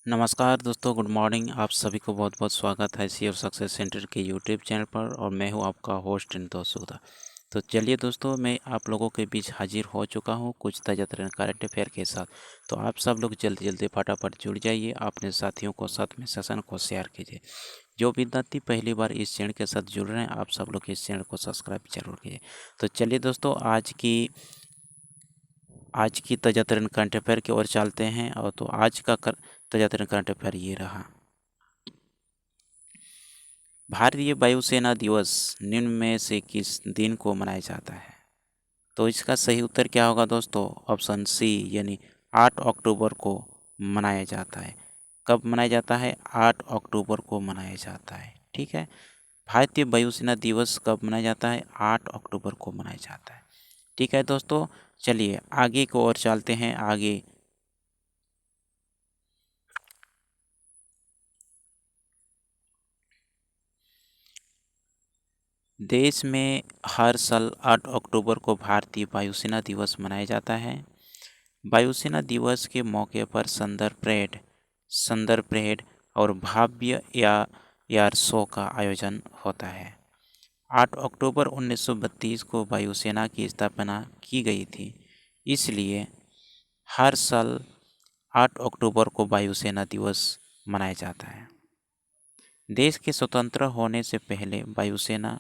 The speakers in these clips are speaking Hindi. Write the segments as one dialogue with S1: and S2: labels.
S1: नमस्कार दोस्तों, गुड मॉर्निंग। आप सभी को बहुत बहुत स्वागत है सी और सक्सेस सेंटर के यूट्यूब चैनल पर और मैं हूं आपका होस्ट इंदौर सुधा। तो चलिए दोस्तों, मैं आप लोगों के बीच हाजिर हो चुका हूं कुछ ताज़ा तरीन करंट अफेयर के साथ। तो आप सब लोग जल्दी जल्दी फटाफट जुड़ जाइए, अपने साथियों को साथ में सेशन को शेयर कीजिए। जो विद्यार्थी पहली बार इस चैनल के साथ जुड़ रहे हैं, आप सब लोग इस चैनल को सब्सक्राइब जरूर कीजिए। तो चलिए दोस्तों, आज की ताज़ा तरीन करंट अफेयर की ओर चलते हैं। और तो आज का ताज़ा तरीन करंट अफेयर ये रहा। भारतीय वायुसेना दिवस निम्न में से किस दिन को मनाया जाता है? तो इसका सही उत्तर क्या होगा दोस्तों? ऑप्शन सी यानी 8 अक्टूबर को मनाया जाता है। कब मनाया जाता है? 8 अक्टूबर को मनाया जाता है। ठीक है, भारतीय वायुसेना दिवस कब मनाया जाता है? 8 अक्टूबर को मनाया जाता है। ठीक है दोस्तों, चलिए आगे को और चलते हैं। आगे देश में हर साल 8 अक्टूबर को भारतीय वायुसेना दिवस मनाया जाता है। वायुसेना दिवस के मौके पर संदर्भ परेड और भव्य एयर शो का आयोजन होता है। 8 अक्टूबर 1932 को वायुसेना की स्थापना की गई थी, इसलिए हर साल 8 अक्टूबर को वायुसेना दिवस मनाया जाता है। देश के स्वतंत्र होने से पहले वायुसेना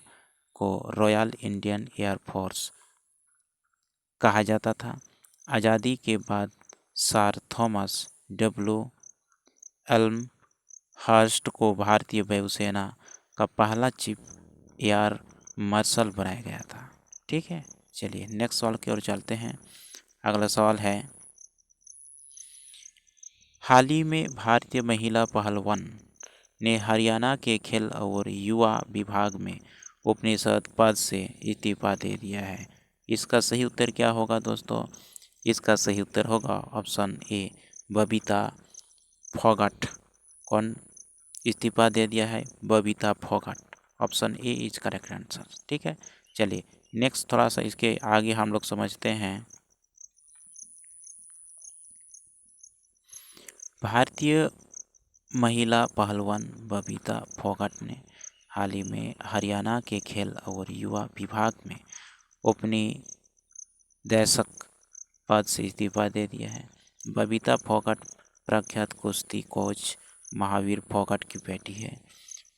S1: को रॉयल इंडियन एयरफोर्स कहा जाता था। आज़ादी के बाद सर थॉमस डब्ल्यू एल्महर्स्ट को भारतीय वायुसेना का पहला चीफ एयर मार्शल बनाया गया था। ठीक है, चलिए नेक्स्ट सवाल की ओर चलते हैं। अगला सवाल है, हाल ही में भारतीय महिला पहलवान ने हरियाणा के खेल और युवा विभाग में उपनिषद पद से इस्तीफा दे दिया है। इसका सही उत्तर क्या होगा दोस्तों? इसका सही उत्तर होगा ऑप्शन ए, बबीता फोगाट। कौन इस्तीफा दे दिया है? Babita Phogat. Option A is correct answer. ठीक है, चलिए नेक्स्ट थोड़ा सा इसके आगे हम लोग समझते हैं। भारतीय महिला पहलवान बबीता फोगाट ने हाल ही में हरियाणा के खेल और युवा विभाग में उपनिदेशक पद से इस्तीफा दे दिया है। बबीता फोगाट प्रख्यात कुश्ती कोच महावीर फोगाट की बेटी है।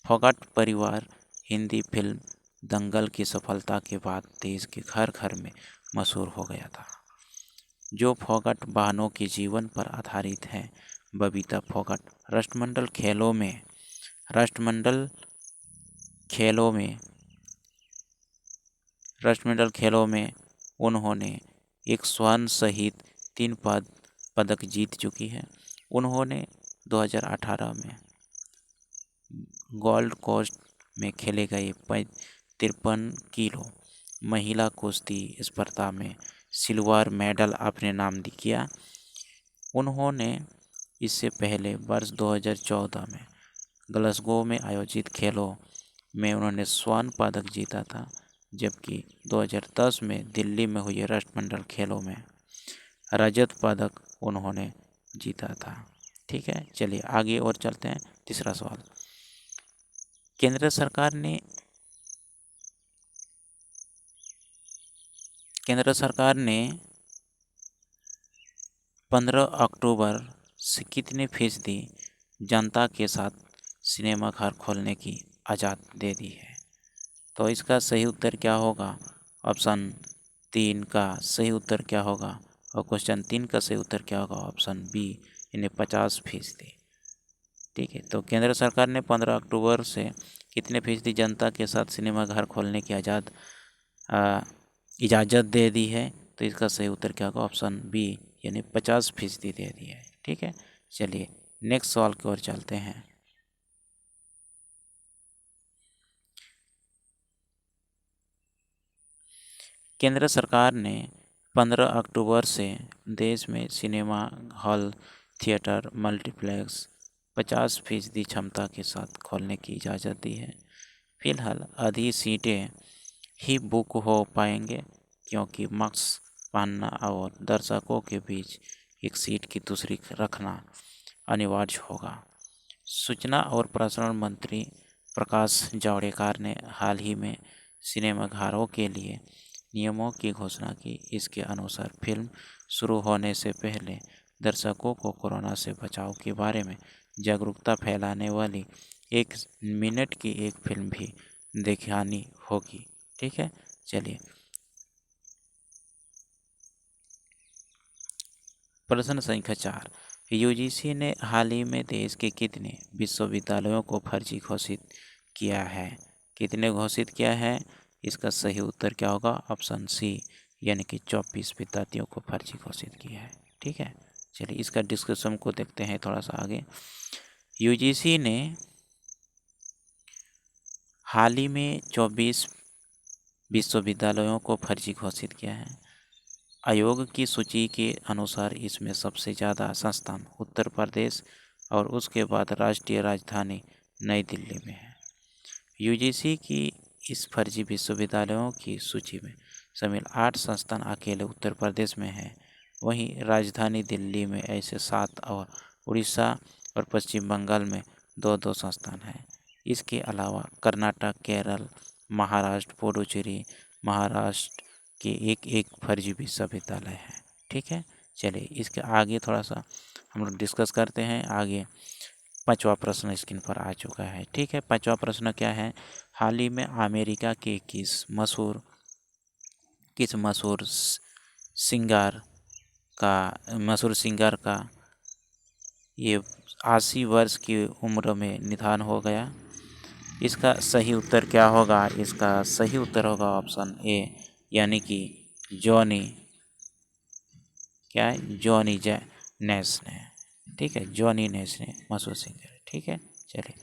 S1: फोगाट परिवार हिंदी फिल्म दंगल की सफलता के बाद देश के घर घर में मशहूर हो गया था। जो फोगाट बहनों के जीवन पर आधारित है। बबीता फोगाट राष्ट्रमंडल खेलों में उन्होंने एक स्वर्ण सहित 3 पदक जीत चुकी है। उन्होंने 2018 में गोल्ड कोस्ट में खेले गए 53 किलो महिला कुश्ती स्पर्धा में सिल्वर मेडल अपने नाम किया। उन्होंने इससे पहले वर्ष 2014 में ग्लासगो में आयोजित खेलों में उन्होंने स्वर्ण पदक जीता था, जबकि 2010 में दिल्ली में हुए राष्ट्रमंडल खेलों में रजत पदक उन्होंने जीता था। ठीक है, चलिए आगे और चलते हैं। तीसरा सवाल, केंद्र सरकार ने 15 अक्टूबर से कितने फीसदी जनता के साथ सिनेमा घर खोलने की इजाज़त दे दी है? तो इसका सही उत्तर क्या होगा? ऑप्शन 3 का सही उत्तर क्या होगा? और क्वेश्चन 3 का सही उत्तर क्या होगा? ऑप्शन बी यानी 50%। ठीक है, तो केंद्र सरकार ने 15 अक्टूबर से कितने फीसदी जनता के साथ सिनेमा घर खोलने की इजाज़त दे दी है? तो इसका सही उत्तर क्या होगा? ऑप्शन बी यानी 50% दे दी है। ठीक है, चलिए नेक्स्ट सवाल की ओर चलते हैं। केंद्र सरकार ने 15 अक्टूबर से देश में सिनेमा हॉल, थिएटर, मल्टीप्लेक्स 50% क्षमता के साथ खोलने की इजाज़त दी है। फिलहाल आधी सीटें ही बुक हो पाएंगे, क्योंकि मास्क पहनना और दर्शकों के बीच एक सीट की दूसरी रखना अनिवार्य होगा। सूचना और प्रसारण मंत्री प्रकाश जावड़ेकर ने हाल ही में सिनेमाघरों के लिए नियमों की घोषणा की। इसके अनुसार फिल्म शुरू होने से पहले दर्शकों को कोरोना से बचाव के बारे में जागरूकता फैलाने वाली 1 मिनट की एक फिल्म भी दिखानी होगी। ठीक है, चलिए प्रश्न संख्या 4। यूजीसी ने हाल ही में देश के कितने विश्वविद्यालयों को फर्जी घोषित किया है? कितने घोषित किया है? इसका सही उत्तर क्या होगा? ऑप्शन सी, यानी कि 24 विद्यार्थियों को फर्जी घोषित किया है। ठीक है, चलिए इसका डिस्कशन को देखते हैं थोड़ा सा आगे। यूजीसी ने हाल ही में 24 विश्वविद्यालयों को फर्जी घोषित किया है। आयोग की सूची के अनुसार इसमें सबसे ज़्यादा संस्थान उत्तर प्रदेश और उसके बाद राष्ट्रीय राजधानी नई दिल्ली में है। यूजीसी की इस फर्जी विश्वविद्यालयों की सूची में शामिल 8 संस्थान अकेले उत्तर प्रदेश में हैं। वहीं राजधानी दिल्ली में ऐसे 7 और उड़ीसा और पश्चिम बंगाल में 2-2 संस्थान हैं। इसके अलावा कर्नाटक, केरल, महाराष्ट्र, पुडुचेरी, महाराष्ट्र के एक फर्जी विश्वविद्यालय है। ठीक है, चलिए इसके आगे थोड़ा सा हम लोग डिस्कस करते हैं। आगे 5वां प्रश्न स्क्रीन पर आ चुका है। ठीक है, 5वां प्रश्न क्या है? हाल ही में अमेरिका के किस मशहूर सिंगर का ये 80 वर्ष की उम्र में निधन हो गया? इसका सही उत्तर क्या होगा? इसका सही उत्तर होगा ऑप्शन ए, यानी कि जॉनी, क्या है? जॉनी नेश ने। ठीक है, जॉनी नेश ने मशहूर सिंगर। ठीक है, चलिए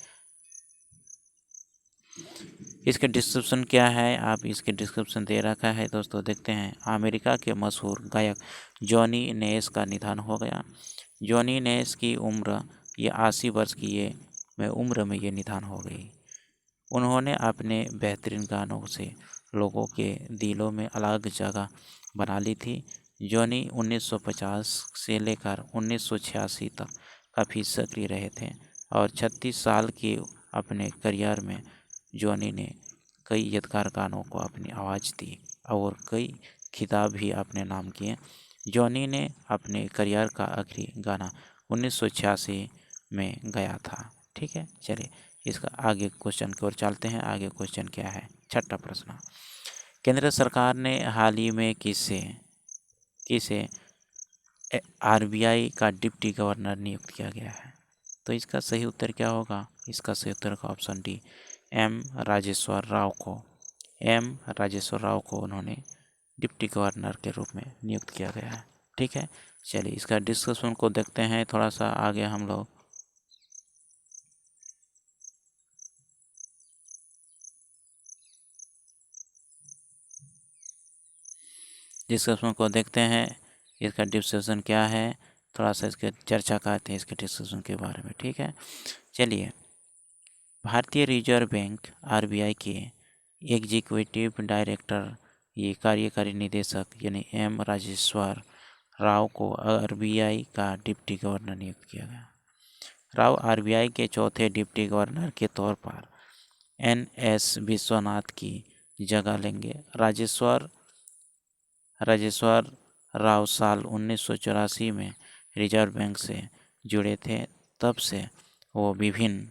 S1: इसके डिस्क्रिप्शन क्या है? आप इसके डिस्क्रिप्शन दे रखा है दोस्तों, देखते हैं। अमेरिका के मशहूर गायक जॉनी नेश का निधन हो गया। जॉनी नेश की उम्र ये 80 वर्ष की उम्र में ये निधन हो गई। उन्होंने अपने बेहतरीन गानों से लोगों के दिलों में अलग जगह बना ली थी। जॉनी 1950 से लेकर 1986 तक काफ़ी सक्रिय रहे थे और 36 साल के अपने करियर में जॉनी ने कई यादगार गानों को अपनी आवाज़ दी और कई खिताब भी अपने नाम किए। जॉनी ने अपने करियर का आखिरी गाना 1986 में गाया था। ठीक है, चलिए इसका आगे क्वेश्चन की ओर चलते हैं। आगे क्वेश्चन क्या है? 6ठा प्रश्न। केंद्र सरकार ने हाल ही में किसे आरबीआई का डिप्टी गवर्नर नियुक्त किया गया है? तो इसका सही उत्तर क्या होगा? इसका सही उत्तर का option D, M Rajeshwar Rao को उन्होंने डिप्टी गवर्नर के रूप में नियुक्त किया गया है। ठीक है, चलिए इसका डिस्कशन को देखते हैं थोड़ा सा आगे हम लोग। डिस्कशन को देखते हैं, इसका डिस्कशन क्या है, थोड़ा सा इसके चर्चा करते हैं इसके डिस्कशन के बारे में। ठीक है, चलिए भारतीय रिजर्व बैंक आरबीआई के एग्जीक्यूटिव डायरेक्टर, ये कार्यकारी निदेशक यानी एम राजेश्वर राव को आरबीआई का डिप्टी गवर्नर नियुक्त किया गया। राव आरबीआई के चौथे डिप्टी गवर्नर के तौर पर एन.एस. विश्वनाथ की जगह लेंगे। राजेश्वर राव साल 1984 में रिजर्व बैंक से जुड़े थे। तब से वो विभिन्न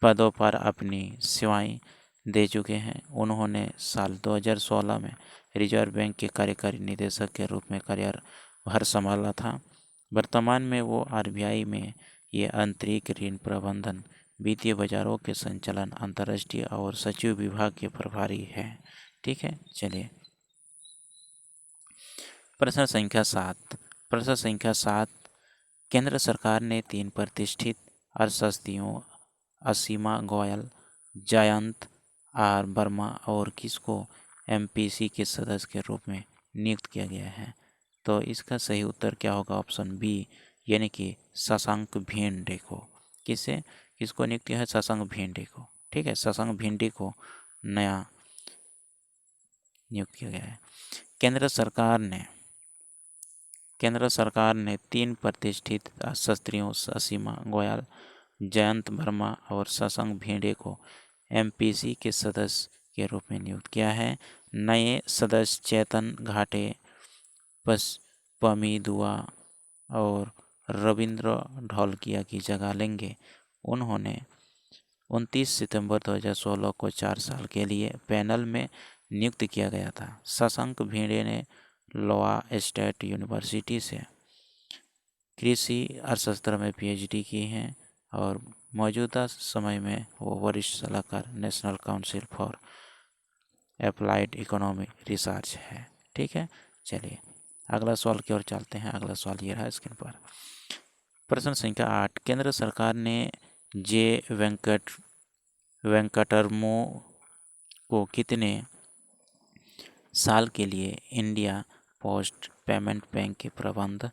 S1: पदों पर अपनी सेवाएं दे चुके हैं। उन्होंने साल 2016 में रिजर्व बैंक के कार्यकारी निदेशक के रूप में कार्यभार संभाला था। वर्तमान में वो आरबीआई में ये आंतरिक ऋण प्रबंधन, वित्तीय बाजारों के संचालन, अंतर्राष्ट्रीय और सचिव विभाग के प्रभारी हैं। ठीक है, चलिए प्रश्न संख्या 7। केंद्र सरकार ने 3 प्रतिष्ठित अर्थशास्त्रियों असीमा गोयल, जयंत आर वर्मा और किसको एमपीसी के सदस्य के रूप में नियुक्त किया गया है? तो इसका सही उत्तर क्या होगा? ऑप्शन बी, यानी कि शशांक भिंडे को। किसको नियुक्त किया है? शशांक भिंडे को। ठीक है, शशांक भिंडे को नया नियुक्त किया गया है। केंद्र सरकार ने 3 प्रतिष्ठित शास्त्रियों असीमा गोयल, जयंत वर्मा और शशांक भिंडे को एमपीसी के सदस्य के रूप में नियुक्त किया है। नए सदस्य चेतन घाटे, पमी दुआ और रविंद्र ढोलकिया की जगह लेंगे। उन्होंने 29 सितंबर 2016 को 4 साल के लिए पैनल में नियुक्त किया गया था। शशांक भिंडे ने लोआ स्टेट यूनिवर्सिटी से कृषि अर्थशास्त्र में पीएचडी की है और मौजूदा समय में वो वरिष्ठ सलाहकार national council for applied economic research है। ठीक है, चलिए अगला सवाल की ओर चलते हैं। अगला सवाल ये रहा स्क्रीन पर। प्रश्न संख्या 8, केंद्र सरकार ने जे वेंकटरमो को कितने साल के लिए इंडिया पोस्ट पेमेंट बैंक के प्रबंध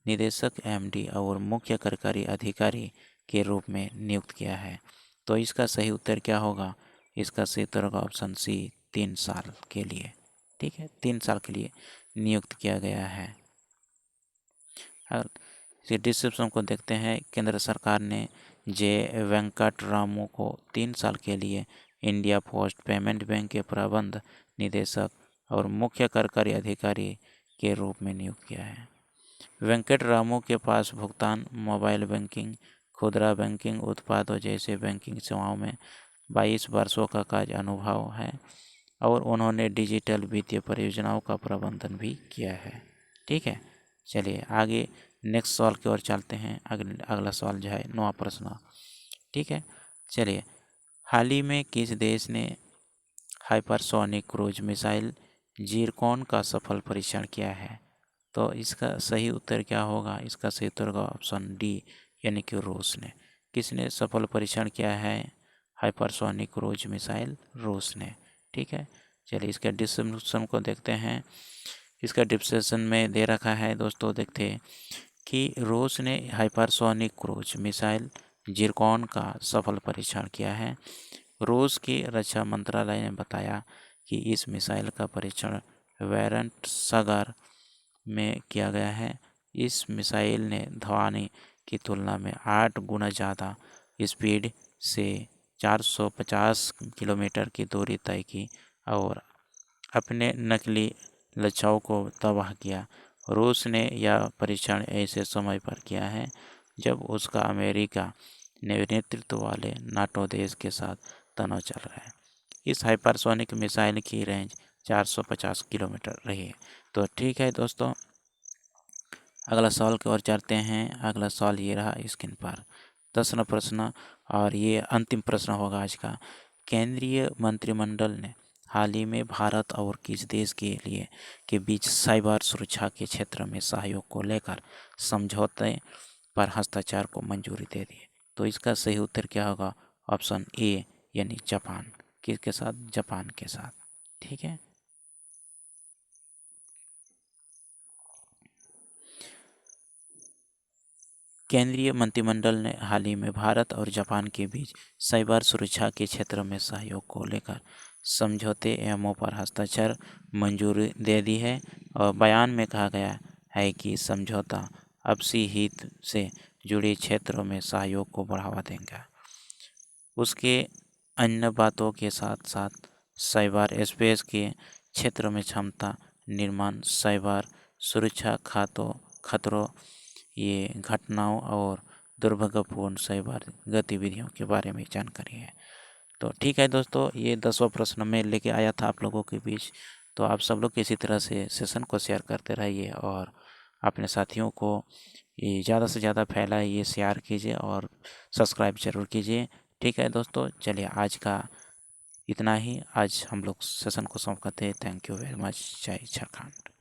S1: निदेशक एमडी और मुख्य कार्यकारी अधिकारी के रूप में नियुक्त किया है? तो इसका सही उत्तर क्या होगा? इसका सही उत्तर होगा ऑप्शन सी, 3 साल के लिए। ठीक है, 3 साल के लिए नियुक्त किया गया है। और डिस्क्रिप्शन को देखते हैं। केंद्र सरकार ने जे वेंकटरामू को 3 साल के लिए इंडिया पोस्ट पेमेंट बैंक के प्रबंध निदेशक और मुख्य कार्यकारी अधिकारी के रूप में नियुक्त किया है। वेंकटरामू के पास भुगतान, मोबाइल बैंकिंग, खुदरा बैंकिंग उत्पादों जैसे बैंकिंग सेवाओं में 22 वर्षों का कार्य अनुभव है और उन्होंने डिजिटल वित्तीय परियोजनाओं का प्रबंधन भी किया है। ठीक है, चलिए आगे नेक्स्ट सवाल की ओर चलते हैं। अगला सवाल जो है 9वां प्रश्न। ठीक है, चलिए हाल ही में किस देश ने हाइपरसोनिक क्रूज मिसाइल जिरकॉन का सफल परीक्षण किया है? तो इसका सही उत्तर क्या होगा? इसका सही उत्तर होगा ऑप्शन डी, यानी कि रूस ने। किसने सफल परीक्षण किया है हाइपरसोनिक क्रूज मिसाइल? रूस ने। ठीक है, चलिए इसका डिस्क्रिप्शन को देखते हैं। इसका डिस्क्रिप्शन में दे रखा है दोस्तों, देखते हैं कि रूस ने हाइपरसोनिक क्रूज मिसाइल जिरकॉन का सफल परीक्षण किया है। रूस की रक्षा मंत्रालय ने बताया कि इस मिसाइल का परीक्षण वारंट में किया गया है। इस मिसाइल ने ध्वनि की तुलना में 8 गुना ज़्यादा स्पीड से 450 किलोमीटर की दूरी तय की और अपने नकली लक्ष्यों को तबाह किया। रूस ने यह परीक्षण ऐसे समय पर किया है जब उसका अमेरिका नेतृत्व वाले नाटो देश के साथ तनाव चल रहा है। इस हाइपरसोनिक मिसाइल की रेंज 450 किलोमीटर रही है। तो ठीक है दोस्तों, अगला सवाल की ओर चलते हैं। अगला सवाल ये रहा स्क्रीन पर, 10वां प्रश्न और ये अंतिम प्रश्न होगा आज का। केंद्रीय मंत्रिमंडल ने हाल ही में भारत और किस देश के बीच साइबर सुरक्षा के क्षेत्र में सहयोग को लेकर समझौते पर हस्ताक्षर को मंजूरी दे दी? तो इसका सही उत्तर क्या होगा? ऑप्शन ए, यानी जापान। किसके साथ? जापान के साथ। ठीक है, केंद्रीय मंत्रिमंडल ने हाल ही में भारत और जापान के बीच साइबर सुरक्षा के क्षेत्र में सहयोग को लेकर समझौते एमओ पर हस्ताक्षर मंजूरी दे दी है और बयान में कहा गया है कि समझौता आपसी हित से जुड़े क्षेत्रों में सहयोग को बढ़ावा देगा। उसके अन्य बातों के साथ साथ साइबर स्पेस के क्षेत्र में क्षमता निर्माण, साइबर सुरक्षा खतरों, ये घटनाओं और दुर्भाग्यपूर्ण साइबर गतिविधियों के बारे में जानकारी है। तो ठीक है दोस्तों, ये 10वां प्रश्न मैं लेके आया था आप लोगों के बीच। तो आप सब लोग इसी तरह से सेशन को शेयर करते रहिए और अपने साथियों को ये ज़्यादा से ज़्यादा फैलाइए, शेयर कीजिए और सब्सक्राइब जरूर कीजिए। ठीक है दोस्तों, चलिए आज का इतना ही। आज हम लोग सेशन को समाप्त करते हैं। Thank you very much. जय झारखंड।